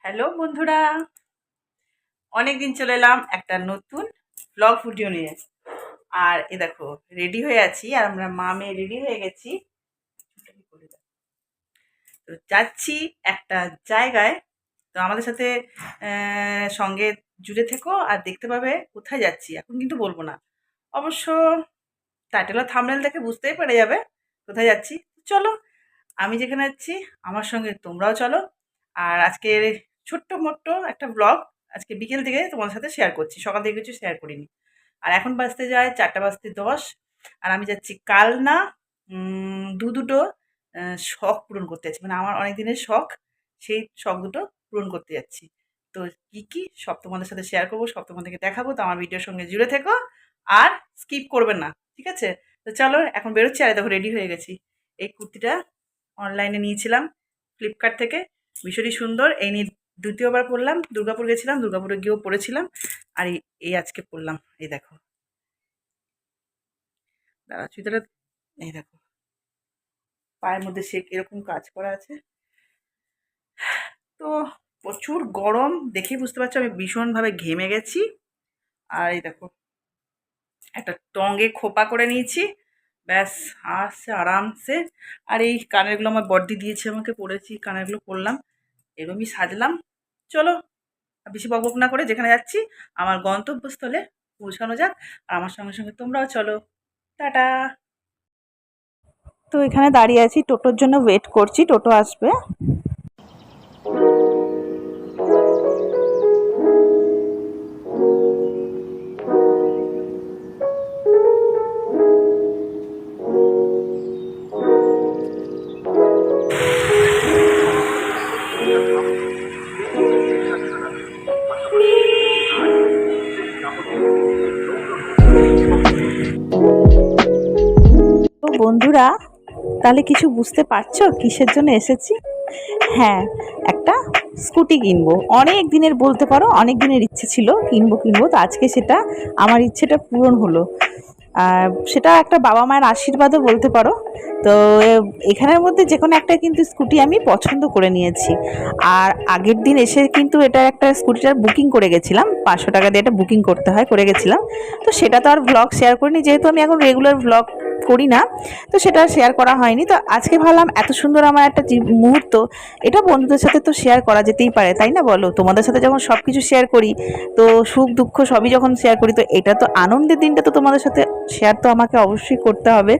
Hello বন্ধুরা, অনেক দিন চলে এলাম একটা নতুন ব্লগ ভিডিও নিয়ে। আর এ দেখো, রেডি হয়ে আছি আর আমরা মা মেয়ে রেডি হয়ে গেছি। তো যাচ্ছি একটা জায়গায়। তো আমাদের সাথে সঙ্গে জুড়ে থেকো আর দেখতে পাবে কোথায় যাচ্ছি। এখন কিন্তু বলবো না, অবশ্য টাইটেল আর থাম্বনেল দেখে বুঝতেই পেরে যাবে কোথায় যাচ্ছি। চলো, আমি যেখানে যাচ্ছি আমার সঙ্গে তোমরাও চলো। আর আজকের ছোট্ট মোট্ট একটা ব্লগ আজকে বিকেল থেকে তোমাদের সাথে শেয়ার করছি, সকাল থেকে কিছু শেয়ার করিনি। আর এখন বাজতে যায় 4:10। আর আমি যাচ্ছি কালনা। দুটো শখ পূরণ করতে যাচ্ছি, মানে আমার অনেক দিনের শখ, সেই শখ দুটো পূরণ করতে যাচ্ছি। তো কি কি সব তোমাদের সাথে শেয়ার করবো, সব তোমাদেরকে দেখাবো। তো আমার ভিডিওর সঙ্গে জুড়ে থেকো আর স্কিপ করবেন না, ঠিক আছে? তো চলো এখন বেরোচ্ছি। আর দেখো রেডি হয়ে গেছি। এই কুর্তিটা অনলাইনে নিয়েছিলাম ফ্লিপকার্ট থেকে, ভীষণই সুন্দর। এই নিয়ে দ্বিতীয়বার পরলাম, দুর্গাপুর গেছিলাম, দুর্গাপুরে গিয়েও পরেছিলাম। আর এই আজকে পরলাম। এই দেখো, দাঁড়া চুড়িদারটা, এই দেখো পায়ের মধ্যে সে এরকম কাজ করা আছে। তো প্রচুর গরম, দেখেই বুঝতে পারছো আমি ভীষণভাবে ঘেমে গেছি। আর এই দেখো একটা টঙ্গে খোপা করে নিয়েছি, ব্যাস আসছে আরামসে। আর এই কানেরগুলো আমার বড়দি দিয়েছে আমাকে, পরেছি কানেরগুলো পরলাম, এরকমই সাজলাম। চলো আর বেশি বকবক না করে যেখানে যাচ্ছি আমার গন্তব্যস্থলে পৌঁছানো যাক। আর আমার সঙ্গে সঙ্গে তোমরাও চলো। টাটা। তো এখানে দাঁড়িয়ে আছি, টোটোর জন্য ওয়েট করছি, টোটো আসবে। তো বন্ধুরা, তাহলে কিছু বুঝতে পারছো কিসের জন্য এসেছি? হ্যাঁ, একটা স্কুটি কিনবো। অনেক দিনের, বলতে পারো অনেক দিনের ইচ্ছে ছিল কিনবো কিনবো, তো আজকে সেটা আমার ইচ্ছেটা পূরণ হলো। আর সেটা একটা বাবা মায়ের আশীর্বাদও বলতে পারো। তো এখানের মধ্যে যে কোনো একটা কিন্তু স্কুটি আমি পছন্দ করে নিয়েছি। আর আগের দিন এসে কিন্তু এটা একটা স্কুটিটার বুকিং করে গেছিলাম, 500 টাকা দিয়ে একটা বুকিং করতে হয়, করে গেছিলাম। তো সেটা তো আর ভ্লগ শেয়ার করিনি, যেহেতু আমি এখন রেগুলার ভ্লগ করি না, তো সেটা শেয়ার করা হয়নি। তো আজকে ভাবলাম এত সুন্দর আমার একটা মুহূর্ত, এটা বন্ধুদের সাথে তো শেয়ার করা যেতেই পারে, তাই না বলো? তোমাদের সাথে যখন সব কিছু শেয়ার করি, তো সুখ দুঃখ সবই যখন শেয়ার করি, তো এটা তো আনন্দের দিনটা, তো তোমাদের সাথে শেয়ার তো আমাকে অবশ্যই করতে হবে।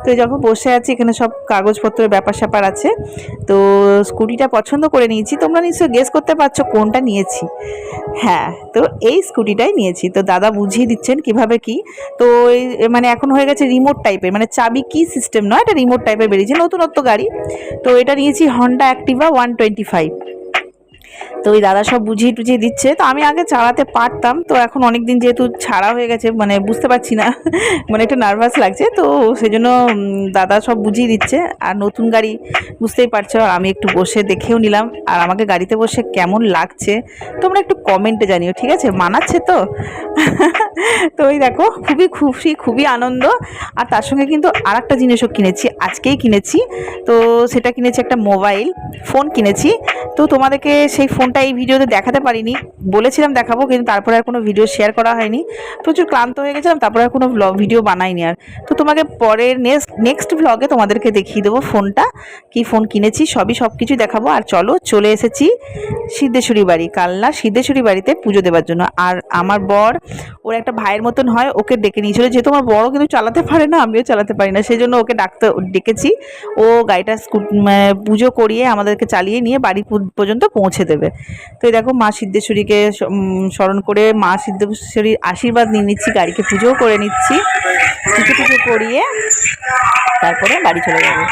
তো যখন বসে আছি এখানে সব কাগজপত্রের ব্যাপার স্যাপার আছে। তো স্কুটিটা পছন্দ করে নিয়েছি, তোমরা নিশ্চয়ই গেস করতে পারছো কোনটা নিয়েছি। হ্যাঁ, তো এই স্কুটিটাই নিয়েছি। তো দাদা বুঝিয়ে দিচ্ছেন কিভাবে কি। তো এই মানে এখন হয়ে গেছে রিমোট টাইপের, মানে চাবি কি সিস্টেম নয়, এটা রিমোট টাইপের বেরিয়েছে, নতুনত্ব গাড়ি। তো এটা নিয়েছি হন্ডা অ্যাক্টিভা 125। তো ওই দাদা সব বুঝিয়ে টুঝিয়ে দিচ্ছে। তো আমি আগে চালাতে পারতাম, তো এখন অনেক দিন যেহেতু ছাড়া হয়ে গেছে, মানে বুঝতে পারছি না মানে একটু নার্ভাস লাগছে, তো সেই জন্য দাদা সব বুঝিয়ে দিচ্ছে। আর নতুন গাড়ি বুঝতেই পারছো, আর আমি একটু বসে দেখেও নিলাম আর আমাকে গাড়িতে বসে কেমন লাগছে তোমরা একটু কমেন্টে জানিও, ঠিক আছে? মানাচ্ছে তো? তো ওই দেখো, খুবই খুশি, খুবই আনন্দ। আর তার সঙ্গে কিন্তু আর একটা জিনিসও কিনেছি, আজকেই কিনেছি। তো সেটা কিনেছি, একটা মোবাইল ফোন কিনেছি। তো তোমাদেরকে সেই ফোনটা এই ভিডিওতে দেখাতে পারিনি, বলেছিলাম দেখাবো, কিন্তু তারপরে আর কোনো ভিডিও শেয়ার করা হয়নি। প্রচুর ক্লান্ত হয়ে গেছিলাম, তারপরে আর কোনো ভিডিও বানাইনি। আর তো তোমাকে পরের নেক্সট ভ্লগে তোমাদেরকে দেখিয়ে দেবো ফোনটা, কি ফোন কিনেছি, সব কিছু দেখাবো। আর চলো, চলে এসেছি সিদ্ধেশ্বরী বাড়ি, কালনা সিদ্ধেশ্বরী বাড়িতে পুজো দেওয়ার জন্য। আর আমার বর, ওর একটা ভাইয়ের মতন হয়, ওকে ডেকে নিয়েছিল, যেহেতু আমার বড় কিন্তু চালাতে পারে না, আমিও চালাতে পারি না, সেই জন্য ওকে ডেকেছি। ও গাড়িটা পুজো করিয়ে আমাদেরকে চালিয়ে নিয়ে বাড়ি পর্যন্ত পৌঁছে দেবে। তো এই দেখো, মা সিদ্ধেশ্বরীকে স্মরণ করে মা সিদ্ধেশ্বরীর আশীর্বাদ নিয়ে নিচ্ছি, গাড়িকে পুজোও করে নিচ্ছি, পুজো করিয়ে তারপরে বাড়ি চলে যাবো।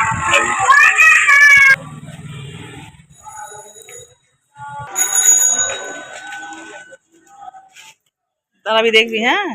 দাঁড়াবি, দেখবি, হ্যাঁ।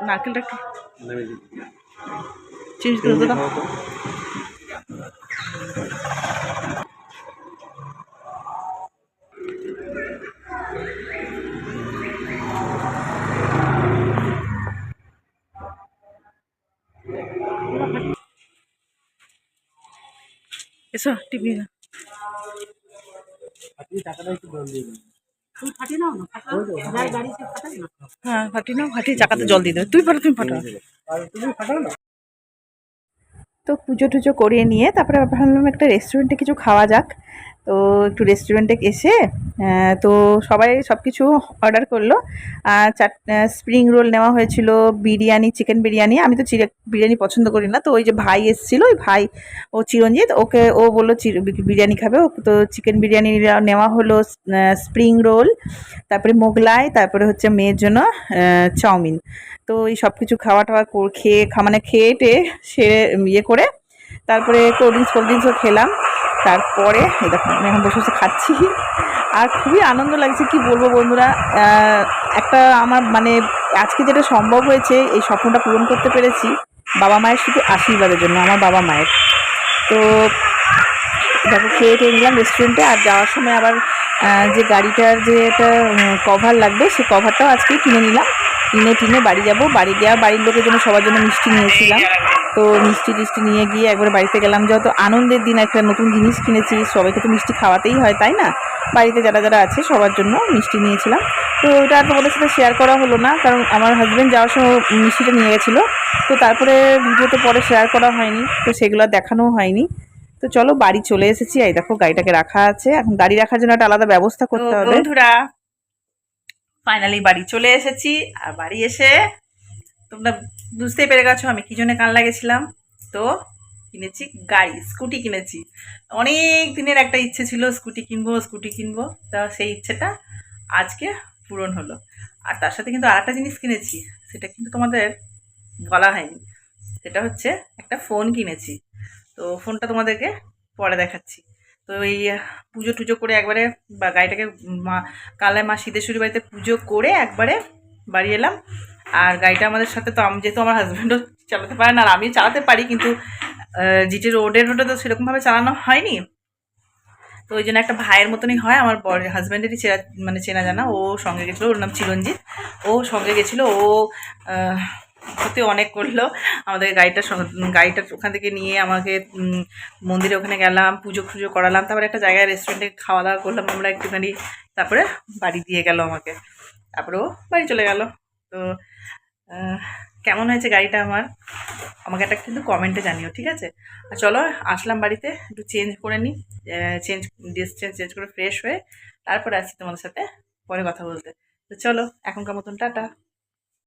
নারকেলটা একটু চেঞ্জ করে দাও। এসো টিভি না। হ্যাঁ ফাটি নাও, ফাটিয়ে চাকাতে জল দিয়ে দেবে। তুমি ফাটাও। তো পুজো টুজো করিয়ে নিয়ে তারপরে ভাবলাম একটা রেস্টুরেন্টে কিছু খাওয়া যাক। তো একটু রেস্টুরেন্টে এসে তো সবাই সব কিছু অর্ডার করলো। স্প্রিং রোল নেওয়া হয়েছিল, বিরিয়ানি, চিকেন বিরিয়ানি। আমি তো বিরিয়ানি পছন্দ করি না, তো ওই যে ভাই এসেছিলো, ওই ভাই ও চিরঞ্জিত, ও বললো বিরিয়ানি খাবে। তো চিকেন বিরিয়ানি নেওয়া হলো, স্প্রিং রোল, তারপরে মোগলাই, তারপরে হচ্ছে মেয়ের জন্য চাউমিন। তো এই সব কিছু খাওয়া টাওয়া মানে খেয়ে টেয়ে সেরে ইয়ে করে তারপরে কোল্ড ড্রিঙ্কসও খেলাম। তারপরে এই দেখো আমি এখন বসে বসে খাচ্ছি, আর খুবই আনন্দ লাগছে, কি বলবো বন্ধুরা। একটা আমার মানে আজকে যেটা সম্ভব হয়েছে, এই স্বপ্নটা পূরণ করতে পেরেছি বাবা মায়ের শুধু আশীর্বাদের জন্য, আমার বাবা মায়ের। তো দেখো খেয়ে টেয়ে নিলাম রেস্টুরেন্টে। আর যাওয়ার সময় আবার যে গাড়িটার যে একটা কভার লাগবে, সেই কভারটাও আজকেই কিনে নিলাম। কিনে বাড়ি যাব। বাড়ি গিয়ে বাড়ির লোকের জন্য সবার জন্য মিষ্টি নিয়েছিলাম। তো মিষ্টি টিষ্টি নিয়ে গিয়ে একবার বাড়িতে গেলাম। যত আনন্দের দিন, একটা নতুন জিনিস কিনেছি, সবাইকে তো মিষ্টি খাওয়াতেই হয়, তাই না? বাড়িতে যারা যারা আছে সবার জন্য মিষ্টি নিয়েছিলাম। তো ওটা আর তোমাদের সাথে শেয়ার করা হলো না, কারণ আমার হাজব্যান্ড যাওয়ার সময় মিষ্টিটা নিয়ে গেছিলো। তো তারপরে ভিডিওতে পরে শেয়ার করা হয়নি, তো সেগুলো দেখানোও হয়নি। তো চলো বাড়ি চলে এসেছি। এই দেখো গাড়িটাকে রাখা আছে, এখন গাড়ি রাখার জন্য একটা আলাদা ব্যবস্থা করতে হবে। বন্ধুরা ফাইনালি বাড়ি চলে এসেছি। আর বাড়ি এসে তোমরা বুঝতেই পেরে গেছো আমি কি জন্য কান লাগেছিলাম। তো কিনেছি গাড়ি, স্কুটি কিনেছি। অনেক দিনের একটা ইচ্ছে ছিল স্কুটি কিনবো। তা সেই ইচ্ছেটা আজকে পূরণ হলো। আর তার সাথে কিন্তু আরেকটা জিনিস কিনেছি, সেটা কিন্তু তোমাদের বলা হয়নি। সেটা হচ্ছে একটা ফোন কিনেছি। তো ফোনটা তোমাদেরকে পরে দেখাচ্ছি। তো এই পুজো টুজো করে একবারে বা গাড়িটাকে কালায় মা সিদ্ধেশ্বরী বাড়িতে পুজো করে একবারে বাড়ি এলাম। আর গাড়িটা আমাদের সাথে, তো যেহেতু আমার হাজব্যান্ডও চালাতে পারে না, আর আমি চালাতে পারি, কিন্তু জিটি রোডে তো সেরকমভাবে চালানো হয়নি। তো ওই জন্য একটা ভাইয়ের মতনই হয়, আমার হাজব্যান্ডেরই চেনা জানা। ও সঙ্গে গেছিলো, ওর নাম চিরঞ্জিত। ও সঙ্গে গেছিলো, ও সত্যি অনেক করলো আমাদের গাড়িটা ওখান থেকে নিয়ে আমাকে মন্দিরে ওখানে গেলাম, পুজো করালাম, তারপরে একটা জায়গায় রেস্টুরেন্টে খাওয়া দাওয়া করলাম আমরা একটুখানি, তারপরে বাড়ি দিয়ে গেল আমাকে। তারপরে ও বাড়ি চলে গেল। তো কেমন হয়েছে গাড়িটা আমাকে একটা কিন্তু কমেন্টে জানিও, ঠিক আছে? আর চলো আসলাম বাড়িতে, একটু চেঞ্জ করে নিই, ড্রেস চেঞ্জ করে ফ্রেশ হয়ে তারপরে আসছি তোমাদের সাথে পরে কথা বলতে। তো চলো এখনকার মতন টাটা।